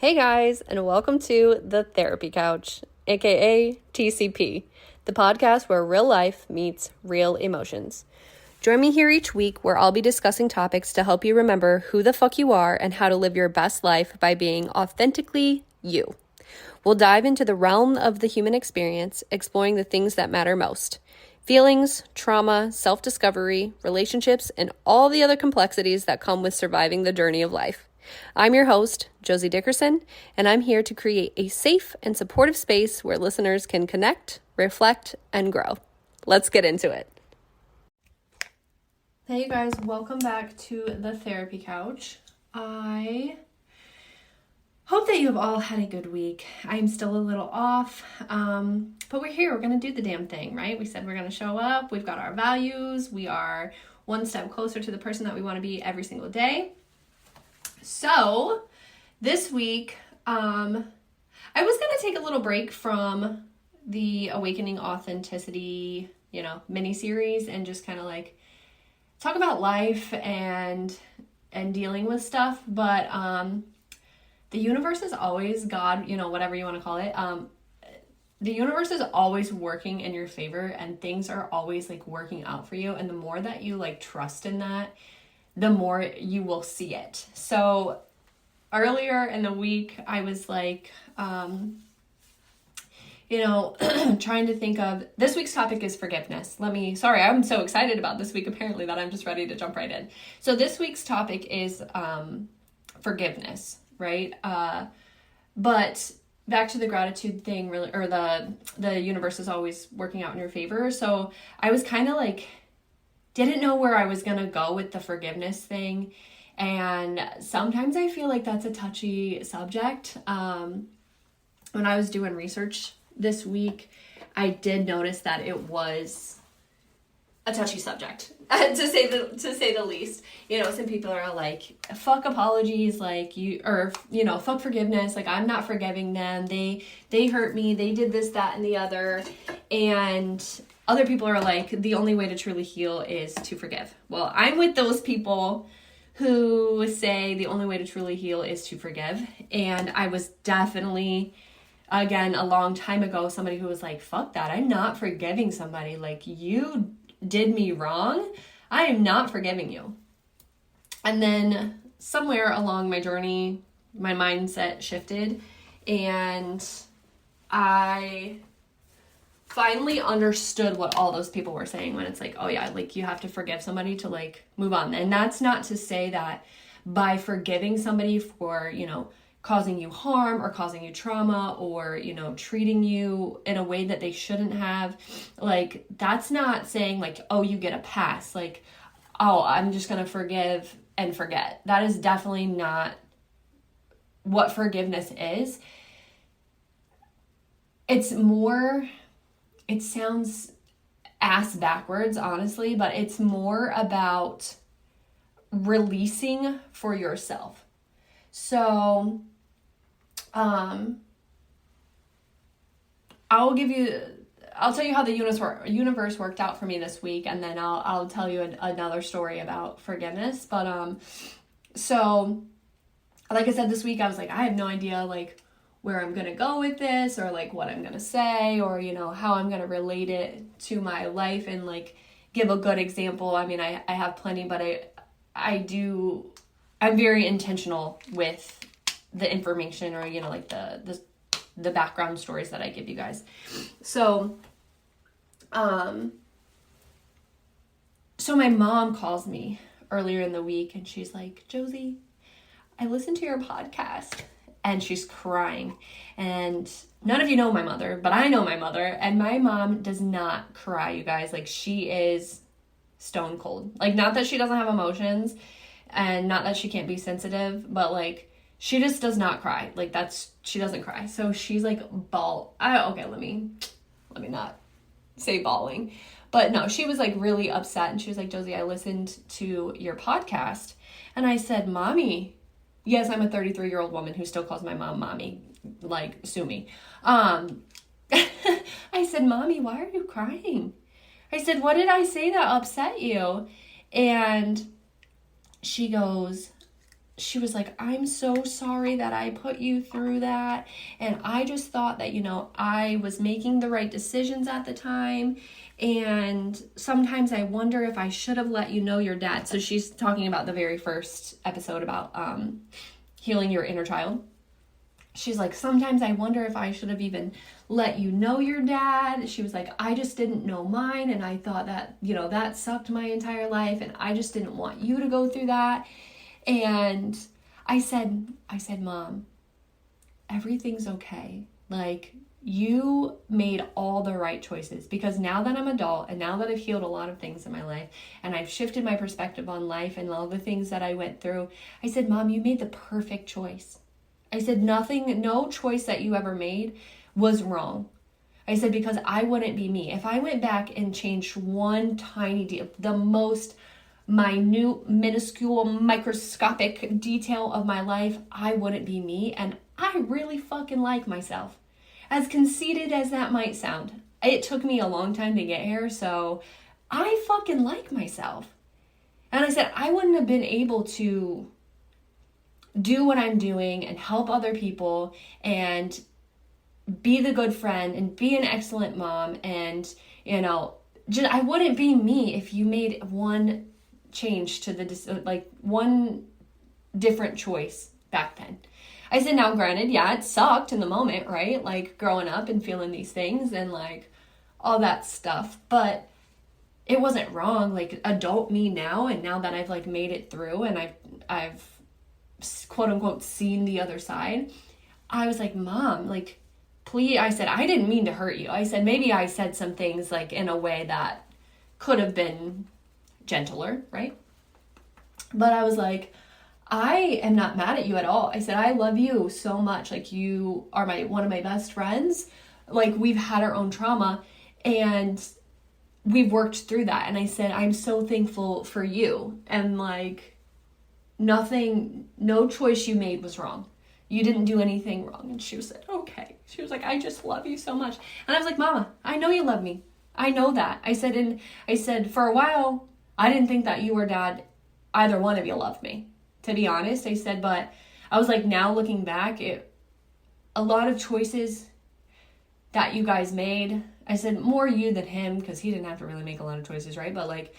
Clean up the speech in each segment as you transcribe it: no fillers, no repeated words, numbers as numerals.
Hey guys, and welcome to The Therapy Couch, aka TCP, the podcast where real life meets real emotions. Join me here each week where I'll be discussing topics to help you remember who the fuck you are and how to live your best life by being authentically you. We'll dive into the realm of the human experience, exploring the things that matter most. Feelings, trauma, self-discovery, relationships, and all the other complexities that come with surviving the journey of life. I'm your host, Josie Dickerson, and I'm here to create a safe and supportive space where listeners can connect, reflect, and grow. Let's get into it. Hey you guys, welcome back to The Therapy Couch. I hope that you have all had a good week. I'm still a little off, but we're here. We're going to do the damn thing, right? We said we're going to show up. We've got our values. We are one step closer to the person that we want to be every single day. So this week, I was going to take a little break from the Awakening Authenticity, mini-series and just kind of like talk about life and dealing with stuff. But the universe is always, God, whatever you want to call it, the universe is always working in your favor and things are always like working out for you. And the more that you like trust in that, the more you will see it. So earlier in the week, I was like, trying to think of, this week's topic is forgiveness. I'm so excited about this week apparently that I'm just ready to jump right in. So this week's topic is forgiveness, right? But back to the gratitude thing, really, or the universe is always working out in your favor. So I was kind of like, didn't know where I was going to go with the forgiveness thing. And sometimes I feel like that's a touchy subject. When I was doing research this week, I did notice that it was a touchy subject, to say the least. Some people are like, fuck apologies, fuck forgiveness. Like, I'm not forgiving them. They hurt me. They did this, that, and the other. And other people are like, the only way to truly heal is to forgive. Well, I'm with those people who say the only way to truly heal is to forgive. And I was definitely, again, a long time ago, somebody who was like, fuck that. I'm not forgiving somebody. Like, you did me wrong. I am not forgiving you. And then somewhere along my journey, my mindset shifted and I finally understood what all those people were saying when it's like, oh yeah, like you have to forgive somebody to like move on. And that's not to say that by forgiving somebody for, causing you harm or causing you trauma or, treating you in a way that they shouldn't have, like, that's not saying like, oh, you get a pass. Like, oh, I'm just going to forgive and forget. That is definitely not what forgiveness is. It's more, it sounds ass backwards, honestly, but it's more about releasing for yourself. So, I'll tell you how the universe worked out for me this week, and then I'll tell you another story about forgiveness. But, so, like I said, this week I was like, I have no idea, like, where I'm going to go with this or like what I'm going to say or, how I'm going to relate it to my life and like give a good example. I mean, I have plenty, but I'm very intentional with the information or, like the background stories that I give you guys. So, so my mom calls me earlier in the week and she's like, Josie, I listened to your podcast. And she's crying. And none of you know my mother, but I know my mother. And my mom does not cry, you guys. Like, she is stone cold. Like, not that she doesn't have emotions and not that she can't be sensitive, but like, she just does not cry. Like, she doesn't cry. So she's like, let me not say bawling. But no, she was like really upset. And she was like, Josie, I listened to your podcast. And I said, Mommy, yes, I'm a 33-year-old woman who still calls my mom mommy, like, sue me. I said, Mommy, why are you crying? I said, what did I say that upset you? And she she was like, I'm so sorry that I put you through that. And I just thought that, I was making the right decisions at the time. And sometimes I wonder if I should have let you know your dad. So she's talking about the very first episode about healing your inner child. She's like, sometimes I wonder if I should have even let you know your dad. She was like, I just didn't know mine. And I thought that, that sucked my entire life. And I just didn't want you to go through that. And I said, Mom, everything's okay. Like, you made all the right choices, because now that I'm adult and now that I've healed a lot of things in my life and I've shifted my perspective on life and all the things that I went through, I said, Mom, you made the perfect choice. I said, no choice that you ever made was wrong. I said, because I wouldn't be me. If I went back and changed one tiny deal, the most minute, minuscule, microscopic detail of my life, I wouldn't be me. And I really fucking like myself. As conceited as that might sound, it took me a long time to get here, so I fucking like myself. And I said, I wouldn't have been able to do what I'm doing and help other people and be the good friend and be an excellent mom. And, I wouldn't be me if you made one change to one different choice back then. I said, now granted, yeah, it sucked in the moment, right? Like growing up and feeling these things and like all that stuff, but it wasn't wrong. Like adult me now, and now that I've like made it through and I've quote unquote seen the other side, I was like, Mom, like, please, I said, I didn't mean to hurt you. I said, maybe I said some things like in a way that could have been gentler, right? But I was like, I am not mad at you at all. I said, I love you so much. Like, you are one of my best friends. Like, we've had our own trauma and we've worked through that. And I said, I'm so thankful for you. And like, no choice you made was wrong. You didn't do anything wrong. And she said, okay. She was like, I just love you so much. And I was like, Mama, I know you love me. I know that. I said, for a while, I didn't think that you or Dad, either one of you loved me, to be honest. I said, but I was like, now looking back, a lot of choices that you guys made, I said, more you than him, because he didn't have to really make a lot of choices, right? But like,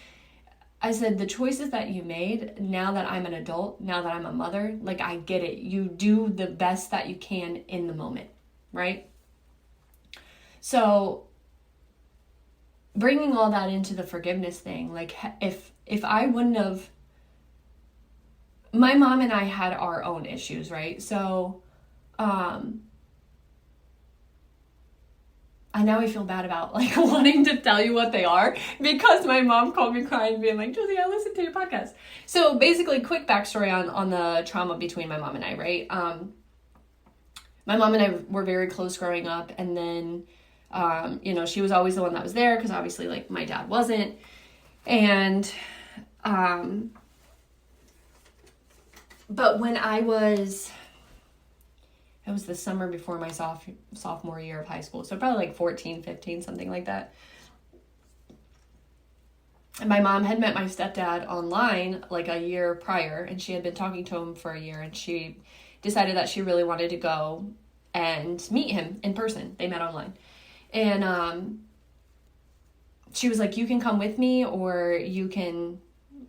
I said, the choices that you made, now that I'm an adult, now that I'm a mother, like, I get it. You do the best that you can in the moment, right? So bringing all that into the forgiveness thing, like, if I wouldn't have, my mom and I had our own issues, right? So, now I feel bad about like wanting to tell you what they are, because my mom called me crying being like, Josie, I listened to your podcast. So basically, quick backstory on the trauma between my mom and I, right? My mom and I were very close growing up, and then, she was always the one that was there, because obviously like my dad wasn't. And, but when it was the summer before my sophomore year of high school. So probably like 14, 15, something like that. And my mom had met my stepdad online like a year prior, and she had been talking to him for a year, and she decided that she really wanted to go and meet him in person. They met online. And she was like, you can come with me, or you can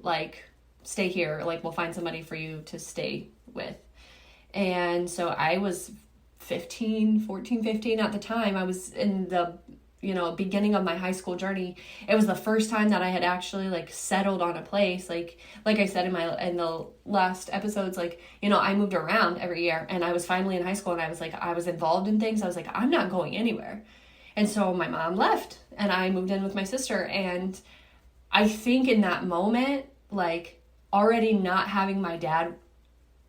like stay here. Like, we'll find somebody for you to stay with. And so I was 14, 15 at the time. I was in the, beginning of my high school journey. It was the first time that I had actually like settled on a place. Like I said in the last episodes, like, I moved around every year, and I was finally in high school, and I was involved in things. I was like, I'm not going anywhere. And so my mom left, and I moved in with my sister. And I think in that moment, like, already not having my dad,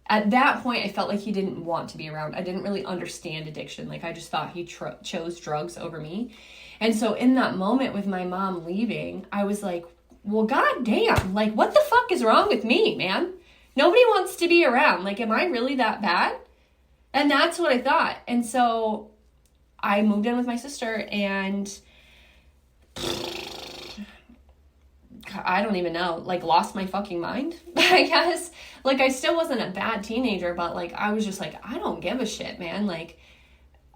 at that point, I felt like he didn't want to be around. I didn't really understand addiction. Like, I just thought he chose drugs over me. And so in that moment with my mom leaving, I was like, well, goddamn, like, what the fuck is wrong with me, man? Nobody wants to be around. Like, am I really that bad? And that's what I thought. And so I moved in with my sister, and I don't even know, like lost my fucking mind, I guess. Like I still wasn't a bad teenager, but like I was just like, I don't give a shit, man. Like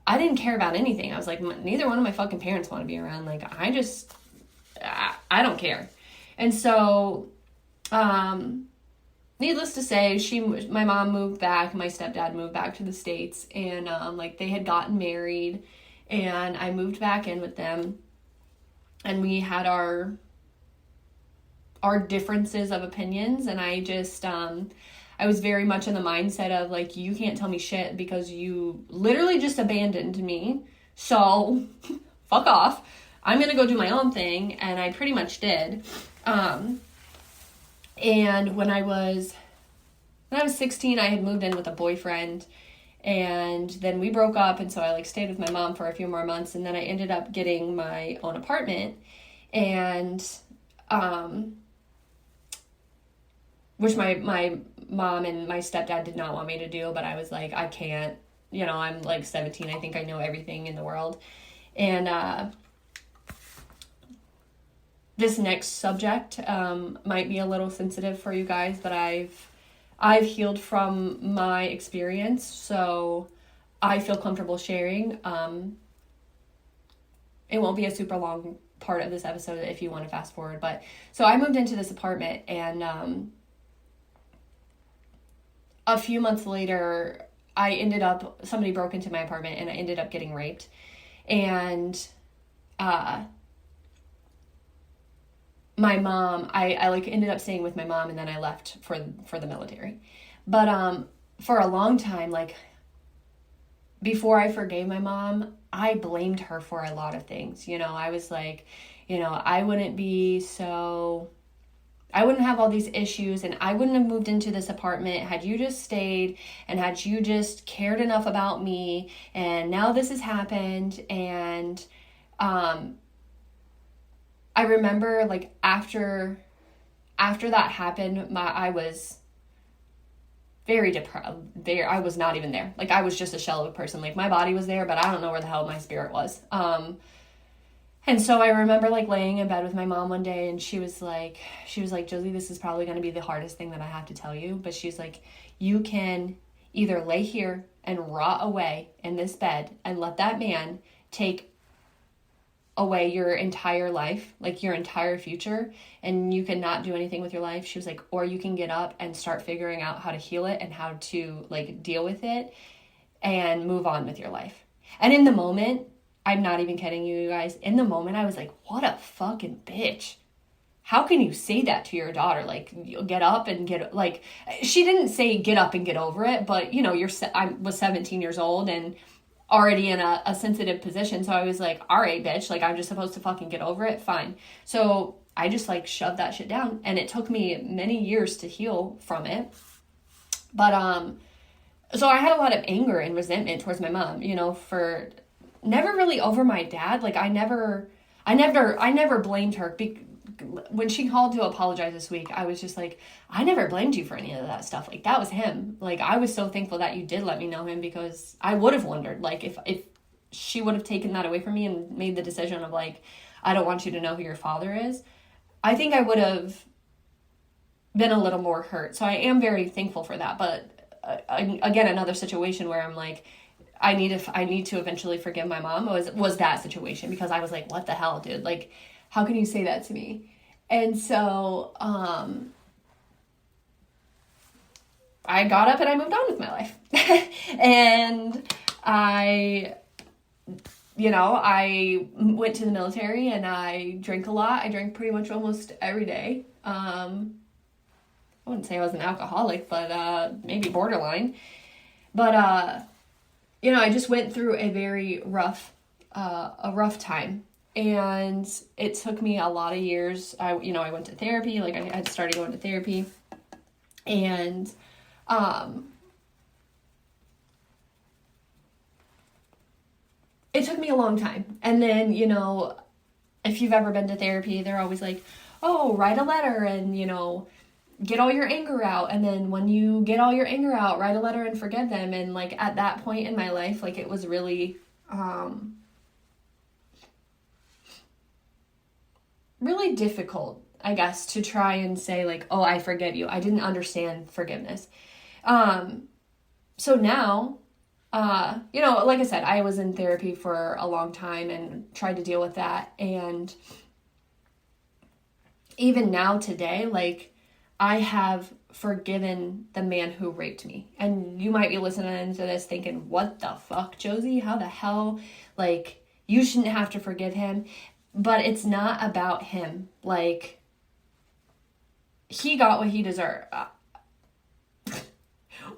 I didn't care about anything. I was like, neither one of my fucking parents want to be around. Like I don't care. And so, needless to say, my mom moved back, my stepdad moved back to the States, and like they had gotten married, and I moved back in with them, and we had our differences of opinions, and I just I was very much in the mindset of like, you can't tell me shit because you literally just abandoned me, so fuck off. I'm gonna go do my own thing, and I pretty much did. And when I was 16, I had moved in with a boyfriend, and then we broke up, and so I like stayed with my mom for a few more months, and then I ended up getting my own apartment, and which my mom and my stepdad did not want me to do, but I was like, I can't, I'm like 17, I think I know everything in the world. And this next subject might be a little sensitive for you guys, but I've healed from my experience, so I feel comfortable sharing. It won't be a super long part of this episode if you want to fast forward, but so I moved into this apartment, and a few months later, somebody broke into my apartment, and I ended up getting raped, and my mom, I like ended up staying with my mom, and then I left for the military. But for a long time, like before I forgave my mom, I blamed her for a lot of things. I was like, I wouldn't have all these issues, and I wouldn't have moved into this apartment had you just stayed, and had you just cared enough about me, and now this has happened. And I remember like after that happened, I was very depressed. I was not even there. Like I was just a shell of a person. Like my body was there, but I don't know where the hell my spirit was. And so I remember like laying in bed with my mom one day, and she was like, Josie, this is probably going to be the hardest thing that I have to tell you, but she's like, you can either lay here and rot away in this bed and let that man take away your entire life, like your entire future, and you cannot do anything with your life. She was like, or you can get up and start figuring out how to heal it and how to like deal with it and move on with your life. And in the moment, I'm not even kidding you guys, in the moment I was like, what a fucking bitch. How can you say that to your daughter? Like, get up and get, like, she didn't say get up and get over it, but I was 17 years old and already in a sensitive position. So I was like, all right, bitch, like I'm just supposed to fucking get over it. Fine. So I just like shoved that shit down, and it took me many years to heal from it. But, so I had a lot of anger and resentment towards my mom, for never really over my dad. Like I never blamed her. When she called to apologize this week, I was just like, I never blamed you for any of that stuff. Like that was him. Like I was so thankful that you did let me know him, because I would have wondered like if she would have taken that away from me and made the decision of like, I don't want you to know who your father is, I think I would have been a little more hurt. So I am very thankful for that. But again, another situation where I'm like, I need to eventually forgive my mom was that situation, because I was like, what the hell, dude? Like, how can you say that to me? And so I got up and I moved on with my life. And I went to the military, and I drank a lot. I drank pretty much almost every day. I wouldn't say I was an alcoholic, but maybe borderline. But I just went through a very rough time. And it took me a lot of years. I went to therapy. Like I had started going to therapy, and it took me a long time. And then if you've ever been to therapy, they're always like, oh, write a letter and get all your anger out. And then when you get all your anger out, write a letter and forgive them. And like at that point in my life, like it was really really difficult. I guess, to try and say like, oh, I forgive you. I didn't understand forgiveness. So now, like I said, I was in therapy for a long time and tried to deal with that. And even now today, like, I have forgiven the man who raped me. And you might be listening to this thinking, what the fuck, Josie? How the hell? Like, you shouldn't have to forgive him. But it's not about him. Like, he got what he deserved.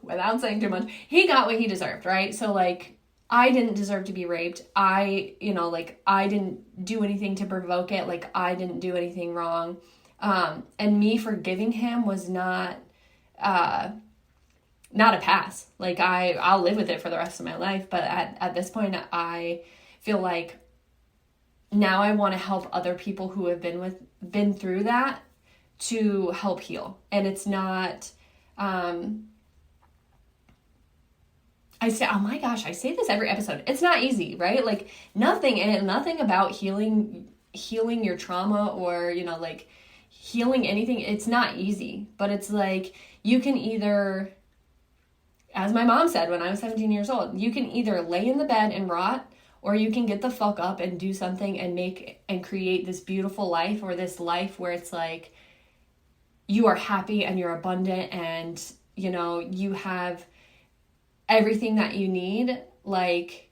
Without saying too much, he got what he deserved, right? So, like, I didn't deserve to be raped. I didn't do anything to provoke it. Like, I didn't do anything wrong. And me forgiving him was not a pass. Like, I'll live with it for the rest of my life. But at this point, I feel like now I want to help other people who have been through that to help heal. And it's not, I say this every episode. It's not easy, right? Like, nothing about healing your trauma or, like, healing anything. It's not easy, but it's like, you can either, as my mom said when I was 17 years old, you can either lay in the bed and rot, or you can get the fuck up and do something and make and create this beautiful life, or this life where it's like, you are happy and you're abundant and, you have everything that you need. Like,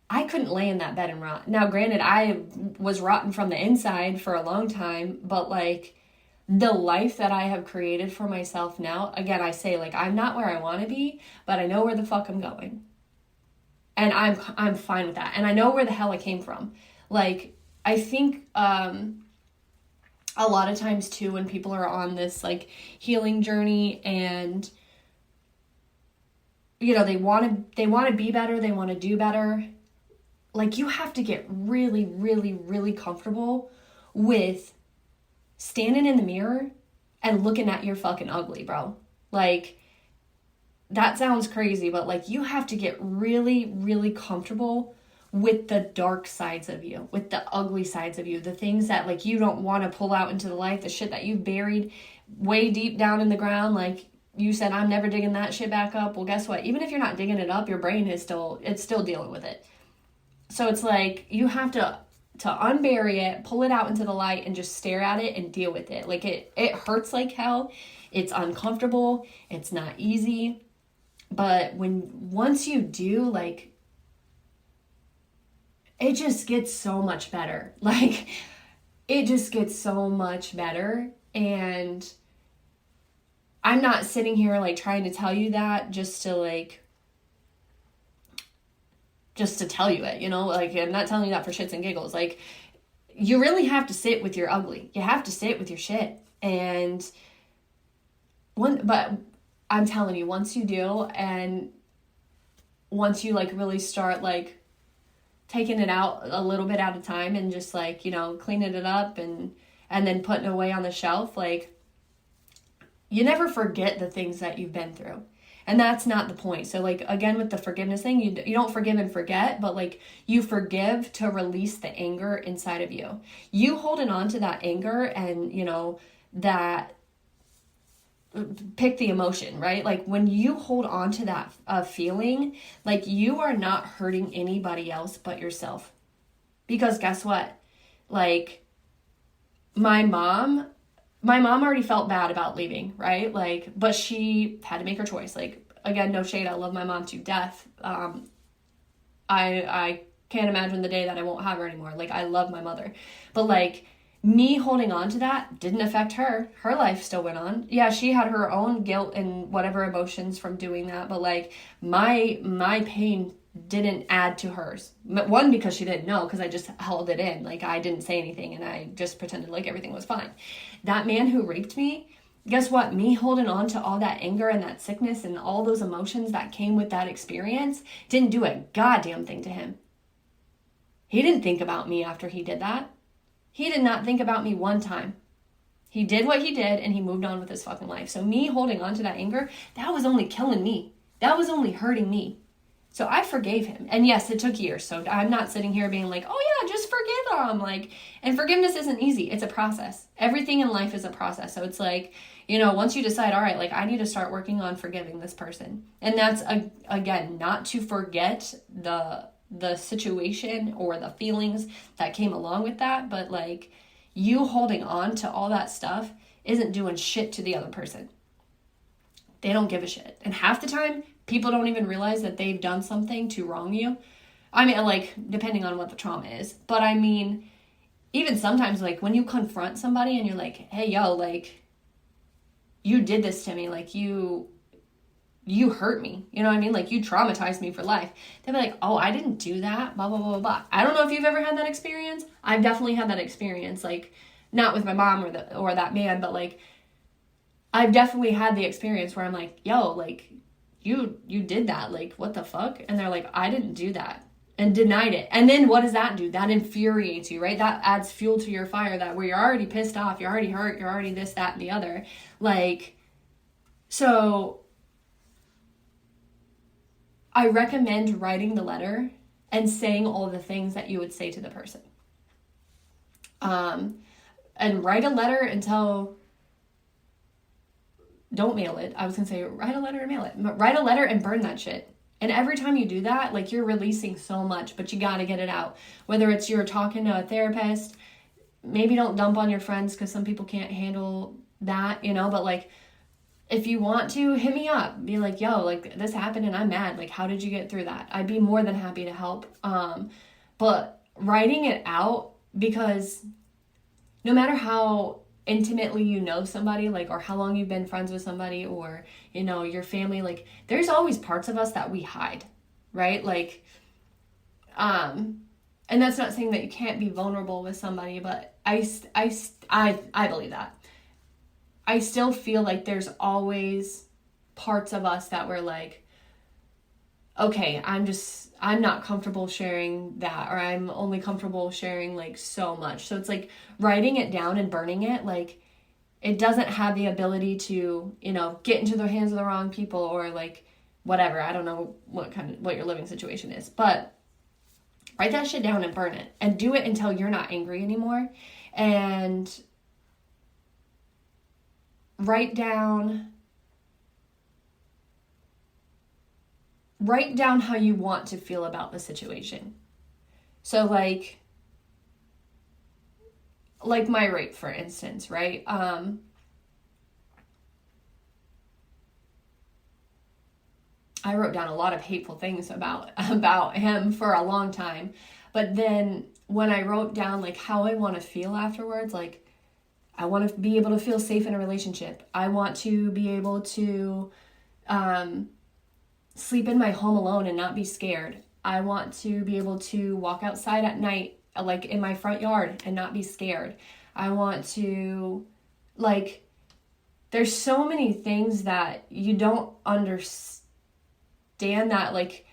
I couldn't lay in that bed and rot. Now, granted, I was rotten from the inside for a long time, but like, the life that I have created for myself now, again, I say, like, I'm not where I want to be, but I know where the fuck I'm going. And I'm fine with that. And I know where the hell I came from. Like, I think a lot of times too, when people are on this like healing journey and they want to be better, they want to do better, like, you have to get really, really, really comfortable with standing in the mirror and looking at your fucking ugly, bro. Like, that sounds crazy, but like, you have to get really, really comfortable with the dark sides of you, with the ugly sides of you, the things that like you don't want to pull out into the light, the shit that you've buried way deep down in the ground. Like, you said, I'm never digging that shit back up. Well, guess what? Even if you're not digging it up, your brain is still dealing with it. So it's like, you have to unbury it, pull it out into the light, and just stare at it and deal with it. Like, it hurts like hell. It's uncomfortable. It's not easy. But once you do, like, it just gets so much better. Like, it just gets so much better. And I'm not sitting here like trying to tell you that just to tell you it, like, I'm not telling you that for shits and giggles. Like, you really have to sit with your ugly. You have to sit with your shit. But I'm telling you, once you do, and once you like really start like taking it out a little bit at a time and just like, cleaning it up and then putting it away on the shelf, like, you never forget the things that you've been through. And that's not the point. So like, again, with the forgiveness thing, you don't forgive and forget, but like, you forgive to release the anger inside of you. You holding on to that anger and, that, pick the emotion, right? Like, when you hold on to that feeling, like, you are not hurting anybody else but yourself. Because guess what? Like, my mom already felt bad about leaving, right? Like, but she had to make her choice. Like, again, no shade, I love my mom to death. I can't imagine the day that I won't have her anymore. Like, I love my mother. But like, me holding on to that didn't affect her. Her life still went on. Yeah, she had her own guilt and whatever emotions from doing that, but like, my pain didn't add to hers. One, because she didn't know, because I just held it in. Like, I didn't say anything and I just pretended like everything was fine. That man who raped me, guess what? Me holding on to all that anger and that sickness and all those emotions that came with that experience didn't do a goddamn thing to him. He didn't think about me after he did that. He did not think about me one time. He did what he did and he moved on with his fucking life. So me holding on to that anger, that was only killing me. That was only hurting me. So I forgave him. And yes, it took years. So I'm not sitting here being like, oh yeah, just forgive them. Like, and forgiveness isn't easy. It's a process. Everything in life is a process. So it's like, once you decide, all right, like I need to start working on forgiving this person. And that's, again, not to forget the situation or the feelings that came along with that, but like you holding on to all that stuff isn't doing shit to the other person. They don't give a shit. And half the time, people don't even realize that they've done something to wrong you. I mean, like, depending on what the trauma is. But I mean, even sometimes, like, when you confront somebody and you're like, hey, yo, like, you did this to me. Like, you hurt me. You know what I mean? Like, you traumatized me for life. They'll be like, oh, I didn't do that. Blah, blah, blah, blah, blah. I don't know if you've ever had that experience. I've definitely had that experience. Like, not with my mom or that man, but, like, I've definitely had the experience where I'm like, yo, like, you did that. Like, what the fuck? And they're like, I didn't do that. And denied it. And then what does that do? That infuriates you, right? That adds fuel to your fire, that where you're already pissed off, you're already hurt, you're already this, that, and the other. Like, so I recommend writing the letter and saying all the things that you would say to the person. And write a letter until, don't mail it. I was going to say, write a letter and mail it. But write a letter and burn that shit. And every time you do that, like, you're releasing so much, but you got to get it out. Whether it's you're talking to a therapist, maybe don't dump on your friends because some people can't handle that, but like, if you want to, hit me up. Be like, yo, like, this happened and I'm mad. Like, how did you get through that? I'd be more than happy to help. But writing it out, because no matter how intimately you know somebody, like, or how long you've been friends with somebody, or your family, like, there's always parts of us that we hide, right? Like, and that's not saying that you can't be vulnerable with somebody, but I believe that. I still feel like there's always parts of us that we're like, okay, I'm not comfortable sharing that, or I'm only comfortable sharing like so much. So it's like writing it down and burning it, like, it doesn't have the ability to, get into the hands of the wrong people, or like whatever. I don't know what your living situation is, but write that shit down and burn it, and do it until you're not angry anymore. And write down how you want to feel about the situation. So like my rape, for instance, right? I wrote down a lot of hateful things about him for a long time. But then when I wrote down like how I want to feel afterwards, like, I want to be able to feel safe in a relationship. I want to be able to sleep in my home alone and not be scared. I want to be able to walk outside at night, like in my front yard, and not be scared. I want to, like, there's so many things that you don't understand that, like,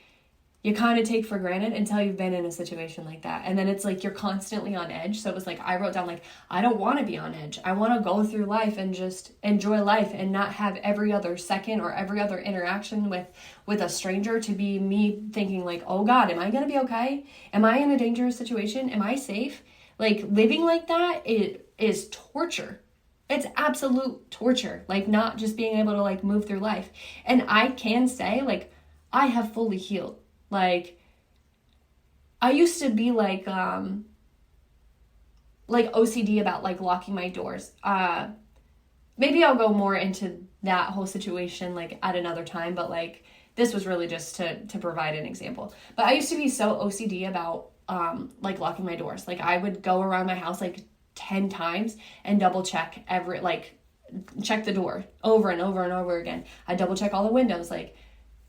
you kind of take for granted until you've been in a situation like that. And then it's like you're constantly on edge. So it was like, I wrote down, like, I don't want to be on edge. I want to go through life and just enjoy life and not have every other second or every other interaction with a stranger to be me thinking like, oh God, am I going to be okay? Am I in a dangerous situation? Am I safe? Like, living like that, it is torture. It's absolute torture. Like, not just being able to like move through life. And I can say, like, I have fully healed. Like, I used to be like OCD about like locking my doors. Maybe I'll go more into that whole situation like at another time, but like this was really just to provide an example. But I used to be so OCD about like locking my doors. Like, I would go around my house like 10 times and double check check the door over and over and over again. I double check all the windows, like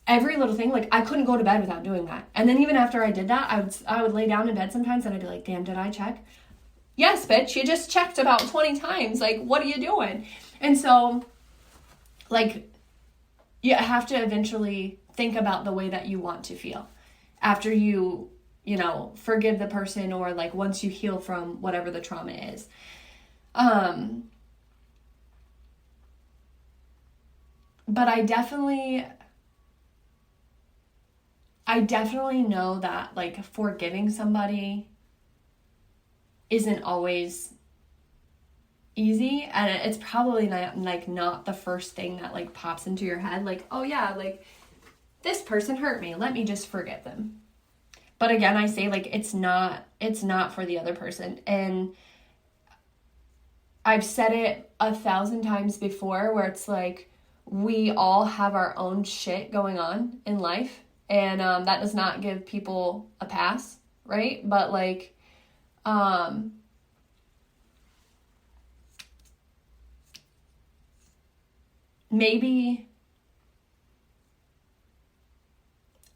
every little thing. Like, I couldn't go to bed without doing that. And then even after I did that, I would lay down in bed sometimes and I'd be like, damn, did I check? Yes, bitch, you just checked about 20 times. Like, what are you doing? And so, like, you have to eventually think about the way that you want to feel after you forgive the person, or like once you heal from whatever the trauma is. But I definitely know that like forgiving somebody isn't always easy, and it's probably not the first thing that like pops into your head, like, oh yeah, like this person hurt me, let me just forgive them. But again, I say, like, it's not for the other person. And I've said it 1,000 times before, where it's like, we all have our own shit going on in life, and that does not give people a pass, right? But like, maybe,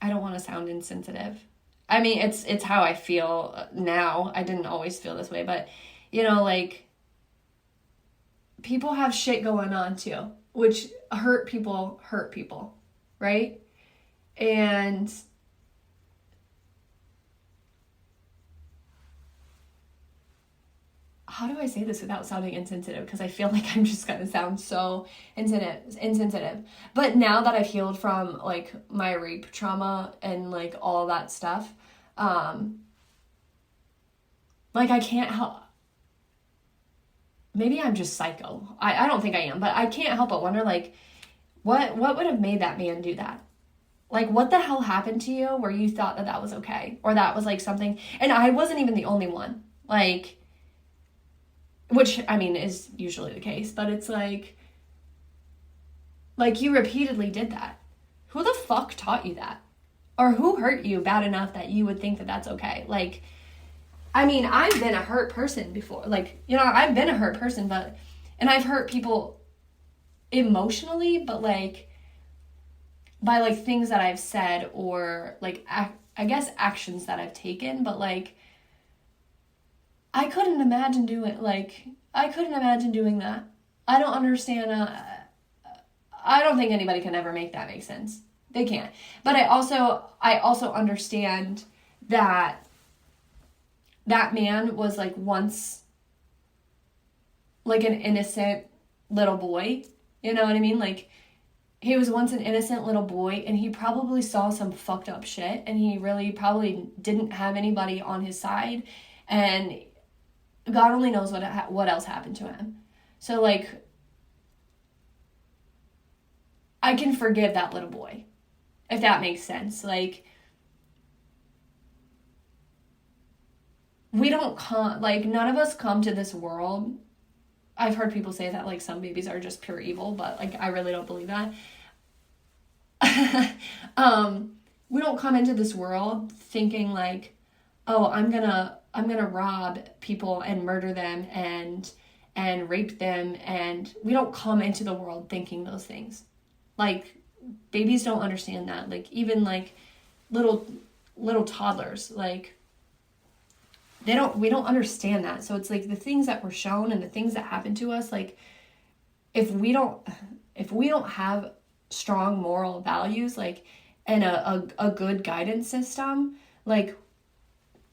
I don't want to sound insensitive. I mean, it's how I feel now. I didn't always feel this way, but you know, like, people have shit going on too, which hurt people, right? And how do I say this without sounding insensitive? Because I feel like I'm just going to sound so insensitive. But now that I've healed from like my rape trauma and like all that stuff, like, I can't help. Maybe I'm just psycho. I don't think I am, but I can't help but wonder, like, what would have made that man do that? Like, what the hell happened to you where you thought that was okay? Or that was, like, something... And I wasn't even the only one. Like, which, I mean, is usually the case. But it's like, you repeatedly did that. Who the fuck taught you that? Or who hurt you bad enough that you would think that that's okay? Like, I mean, I've been a hurt person before. Like, you know, I've been a hurt person, but... And I've hurt people emotionally, but, like... by, like, things that I've said or, like, I guess actions that I've taken, but, like, I couldn't imagine doing that. I don't understand, I don't think anybody can ever make that make sense. They can't. But I also understand that that man was, like, once, like, an innocent little boy. You know what I mean? Like, he was once an innocent little boy, and he probably saw some fucked up shit, and he really probably didn't have anybody on his side, and God only knows what else happened to him. So, like, I can forgive that little boy, if that makes sense. Like, none of us come to this world. I've heard people say that, like, some babies are just pure evil, but, like, I really don't believe that. We don't come into this world thinking, like, oh, I'm gonna rob people and murder them and rape them, and we don't come into the world thinking those things. Like, babies don't understand that. Like, even, like, little toddlers, like, we don't understand that. So it's like the things that we're shown and the things that happen to us, like, if we don't have strong moral values, like, and a good guidance system, like,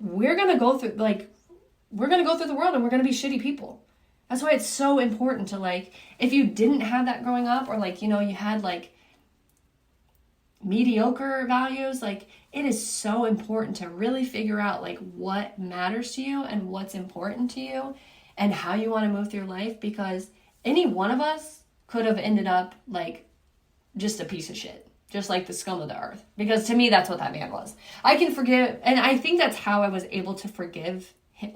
we're gonna go through the world and we're gonna be shitty people. That's why it's so important to, like, if you didn't have that growing up, or, like, you know, you had, like, mediocre values, like, it is so important to really figure out, like, what matters to you and what's important to you and how you want to move through life, because any one of us could have ended up, like, just a piece of shit, just like the scum of the earth. Because to me, that's what that man was. I can forgive, and I think that's how I was able to forgive him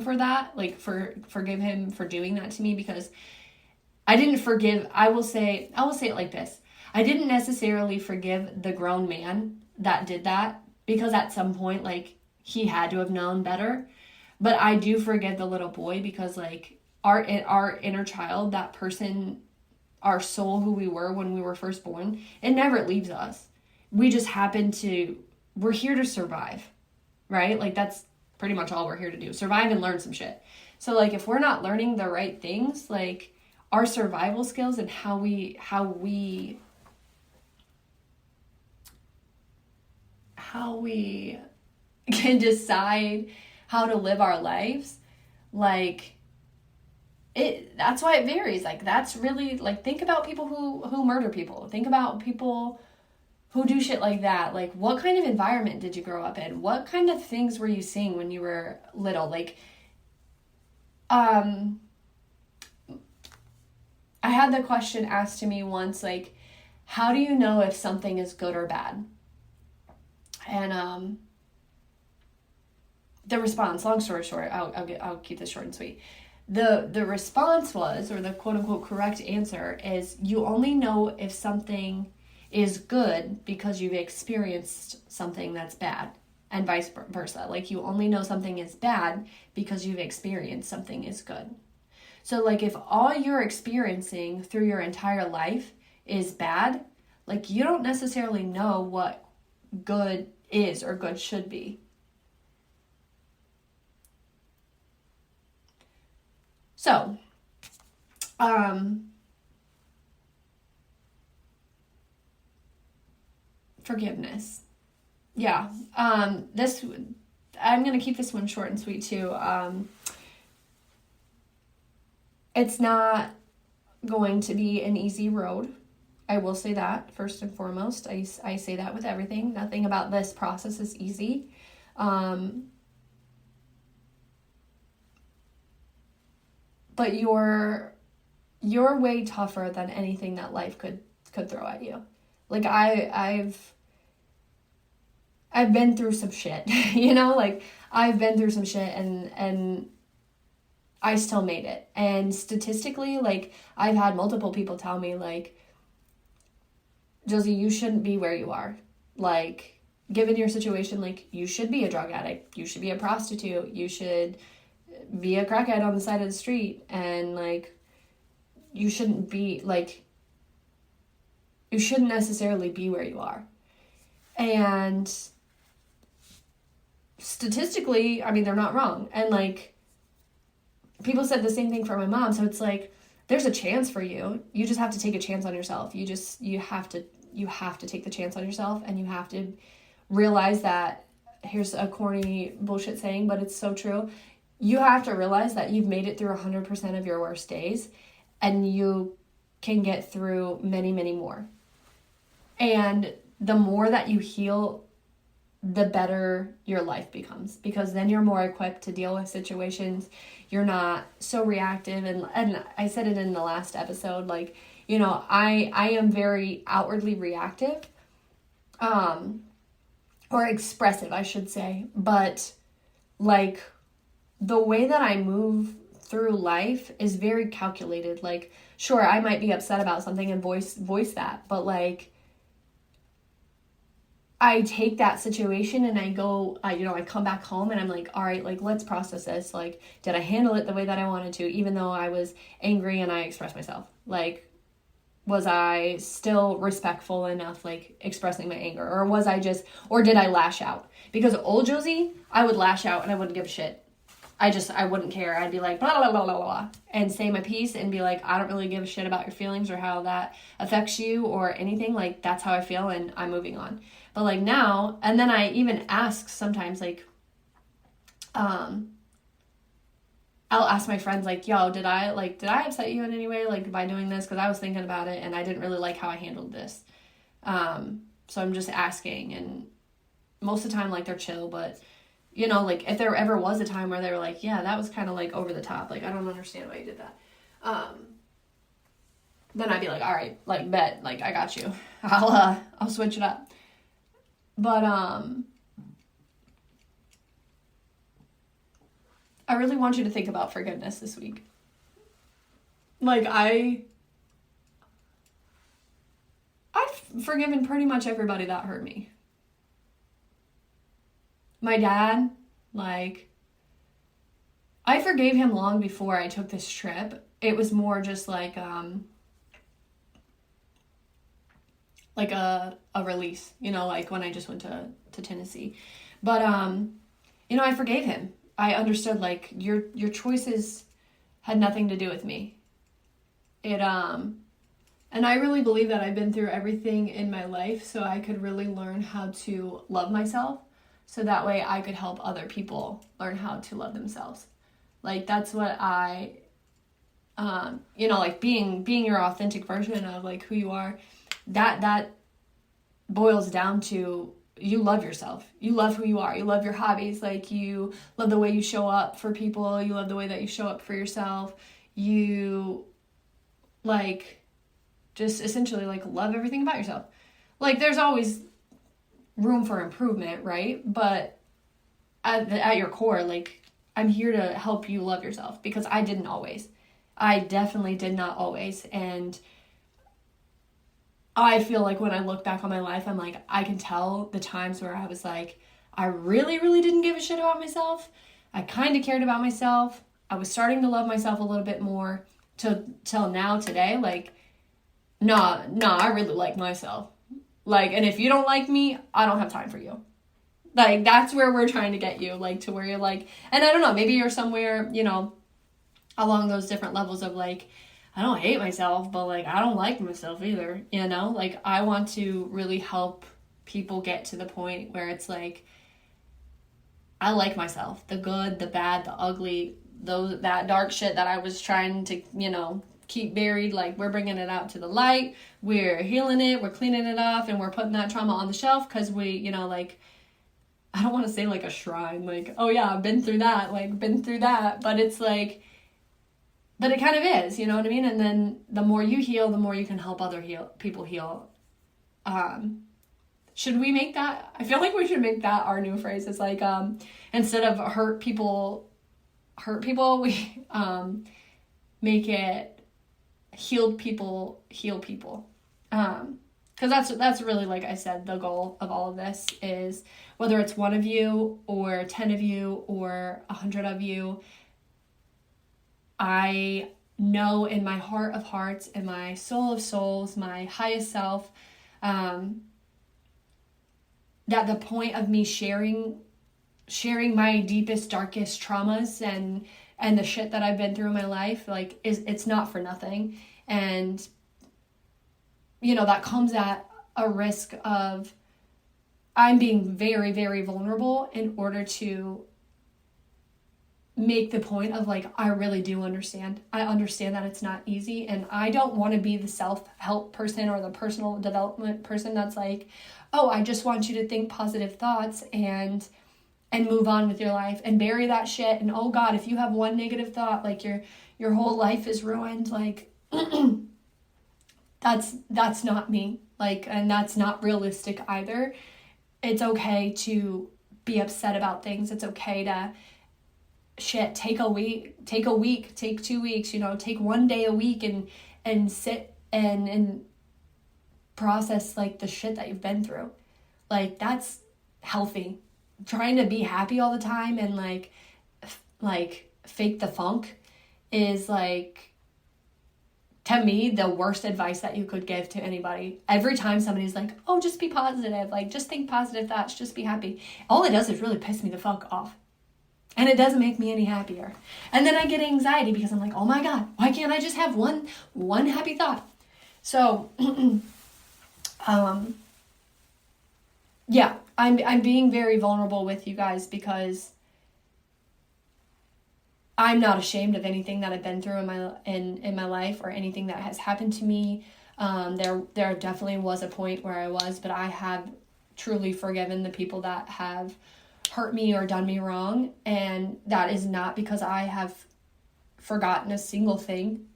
for that, like, forgive him for doing that to me, because I didn't forgive, I will say it like this. I didn't necessarily forgive the grown man that did that, because at some point, like, he had to have known better. But I do forgive the little boy, because, like, our inner child, that person, our soul, who we were when we were first born, it never leaves us. We just we're here to survive, right? Like, that's pretty much all we're here to do. Survive and learn some shit. So, like, if we're not learning the right things, like, our survival skills and how we can decide how to live our lives, like, that's why it varies. Like, that's really, like, think about people who murder people. Think about people who do shit like that. Like, what kind of environment did you grow up in? What kind of things were you seeing when you were little? Like, I had the question asked to me once, like, how do you know if something is good or bad? And the response, long story short, I'll keep this short and sweet. The response was, or the quote unquote correct answer is, you only know if something is good because you've experienced something that's bad, and vice versa. Like, you only know something is bad because you've experienced something is good. So, like, if all you're experiencing through your entire life is bad, like, you don't necessarily know what good is or good should be. So, forgiveness. Yeah. I'm going to keep this one short and sweet too. It's not going to be an easy road. I will say that first and foremost. I say that with everything. Nothing about this process is easy. But you're way tougher than anything that life could throw at you. Like, I've been through some shit, you know, like, I've been through some shit and I still made it. And statistically, like, I've had multiple people tell me, like, Josie, you shouldn't be where you are. Like, given your situation, like, you should be a drug addict. You should be a prostitute. You should be a crackhead on the side of the street. And, like, you shouldn't be, like, you shouldn't necessarily be where you are. And statistically, I mean, they're not wrong. And, like, people said the same thing for my mom. So it's like, there's a chance for you. You just have to take a chance on yourself. You have to take the chance on yourself, and you have to realize that, here's a corny bullshit saying, but it's so true. You have to realize that you've made it through 100% of your worst days, and you can get through many, many more. And the more that you heal, the better your life becomes, because then you're more equipped to deal with situations. You're not so reactive. And I said it in the last episode, like, you know, I am very outwardly reactive, or expressive, I should say. But, like, the way that I move through life is very calculated. Like, sure, I might be upset about something and voice that, but, like, I take that situation and I go, I come back home and I'm like, all right, like, let's process this. Like, did I handle it the way that I wanted to, even though I was angry and I expressed myself? Like, was I still respectful enough, like, expressing my anger? Or did I lash out? Because old Josie, I would lash out and I wouldn't give a shit. I wouldn't care. I'd be like, blah, blah, blah, blah, blah, and say my piece and be like, I don't really give a shit about your feelings or how that affects you or anything. Like, that's how I feel and I'm moving on. But, like, now, and then I even ask sometimes, like, I'll ask my friends, like, yo, did I upset you in any way, like, by doing this? Because I was thinking about it and I didn't really like how I handled this. So I'm just asking, and most of the time, like, they're chill, but, you know, like, if there ever was a time where they were like, yeah, that was kind of, like, over the top, like, I don't understand why you did that. Then I'd be like, all right, like, bet, like, I got you. I'll switch it up. But, I really want you to think about forgiveness this week. Like, I've forgiven pretty much everybody that hurt me. My dad, like, I forgave him long before I took this trip. It was more just like a release, you know, like when I just went to Tennessee. But, you know, I forgave him. I understood, like, your choices had nothing to do with me. And I really believe that I've been through everything in my life so I could really learn how to love myself, so that way I could help other people learn how to love themselves. Like, that's what I, you know, like, being your authentic version of, like, who you are, that boils down to you love yourself. You love who you are. You love your hobbies. Like, you love the way you show up for people. You love the way that you show up for yourself. You, like, just essentially, like, love everything about yourself. Like, there's always room for improvement, right? But at your core, like, I'm here to help you love yourself, because I didn't always. I definitely did not always. And I feel like when I look back on my life, I'm like, I can tell the times where I was like, I really, really didn't give a shit about myself. I kind of cared about myself. I was starting to love myself a little bit more till now today. Like, nah, I really like myself. Like, and if you don't like me, I don't have time for you. Like, that's where we're trying to get you, like, to where you're like, and I don't know, maybe you're somewhere, you know, along those different levels of like, I don't hate myself, but like, I don't like myself either, you know? Like, I want to really help people get to the point where it's like, I like myself, the good, the bad, the ugly, that dark shit that I was trying to, you know, keep buried. Like, we're bringing it out to the light, we're healing it, we're cleaning it off, and we're putting that trauma on the shelf, because we, you know, like, I don't want to say like a shrine, like, oh yeah, I've been through that, but it's like, but it kind of is, you know what I mean? And then the more you heal, the more you can help people heal. Should we make that? I feel like we should make that our new phrase. It's like, instead of hurt people, we make it healed people, heal people. Because that's really, like I said, the goal of all of this is, whether it's one of you or 10 of you or 100 of you, I know in my heart of hearts, in my soul of souls, my highest self, that the point of me sharing my deepest, darkest traumas and the shit that I've been through in my life, like, it's not for nothing. And, you know, that comes at a risk of I'm being very, very vulnerable in order to make the point of like, I really do understand. I understand that it's not easy, and I don't want to be the self-help person or the personal development person that's like, oh, I just want you to think positive thoughts and move on with your life and bury that shit. And oh God, if you have one negative thought, like your whole life is ruined. Like, that's not me. Like, and that's not realistic either. It's okay to be upset about things. It's okay to take a week, take 2 weeks, you know, take one day a week and sit and process like the shit that you've been through. Like, that's healthy. Trying to be happy all the time and like fake the funk is, like, to me, the worst advice that you could give to anybody. Every time somebody's like, oh, just be positive, like, just think positive thoughts, just be happy, all it does is really piss me the fuck off. And it doesn't make me any happier. And then I get anxiety because I'm like, oh my God, why can't I just have one happy thought? So, yeah, I'm being very vulnerable with you guys because I'm not ashamed of anything that I've been through in my life or anything that has happened to me. There definitely was a point where I was, but I have truly forgiven the people that have hurt me or done me wrong, and that is not because I have forgotten a single thing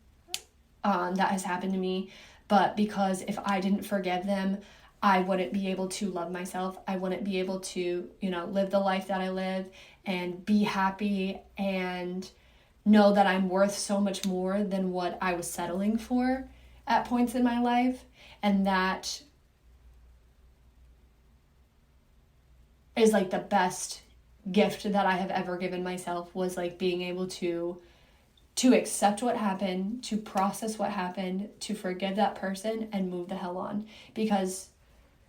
that has happened to me, but because if I didn't forgive them, I wouldn't be able to love myself. I wouldn't be able to, you know, live the life that I live and be happy and know that I'm worth so much more than what I was settling for at points in my life. And that is like the best gift that I have ever given myself, was like being able to accept what happened, to process what happened, to forgive that person and move the hell on. Because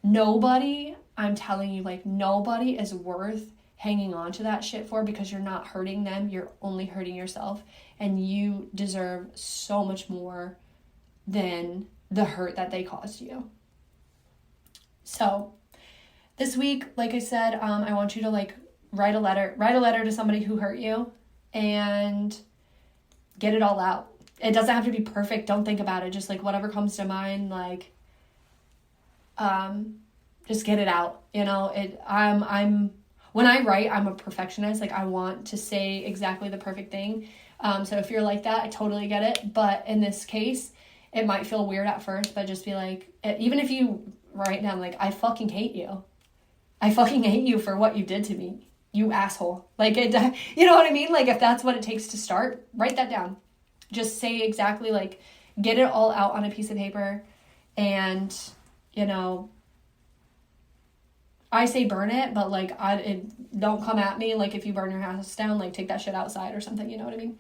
nobody, I'm telling you, like, nobody is worth hanging on to that shit for, because you're not hurting them, you're only hurting yourself, and you deserve so much more than the hurt that they caused you. So this week, like I said, I want you to like write a letter to somebody who hurt you and get it all out. It doesn't have to be perfect. Don't think about it. Just like whatever comes to mind, like, just get it out. You know, I'm when I write, I'm a perfectionist. Like, I want to say exactly the perfect thing. So if you're like that, I totally get it. But in this case, it might feel weird at first, but just be like, even if you write down, like, I fucking hate you. I fucking hate you for what you did to me. You asshole. Like, it, you know what I mean? Like, if that's what it takes to start, write that down. Just say exactly, like, get it all out on a piece of paper. And, you know, I say burn it, but, like, don't come at me. Like, if you burn your house down, like, take that shit outside or something, you know what I mean?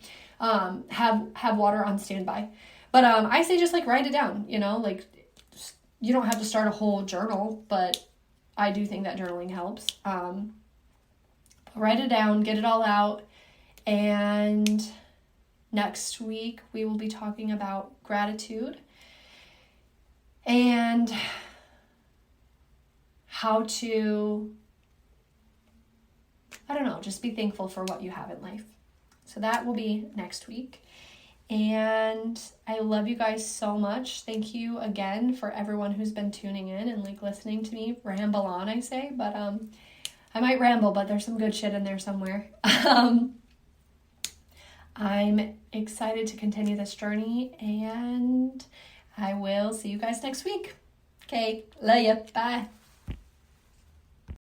Have water on standby. But I say just, like, write it down, you know? Like, you don't have to start a whole journal, but I do think that journaling helps. Write it down, get it all out, and next week we will be talking about gratitude and how to, I don't know, just be thankful for what you have in life. So that will be next week. And I love you guys so much. Thank you again for everyone who's been tuning in and, like, listening to me ramble on, I say. But I might ramble, but there's some good shit in there somewhere. I'm excited to continue this journey, and I will see you guys next week. Okay, love ya. Bye.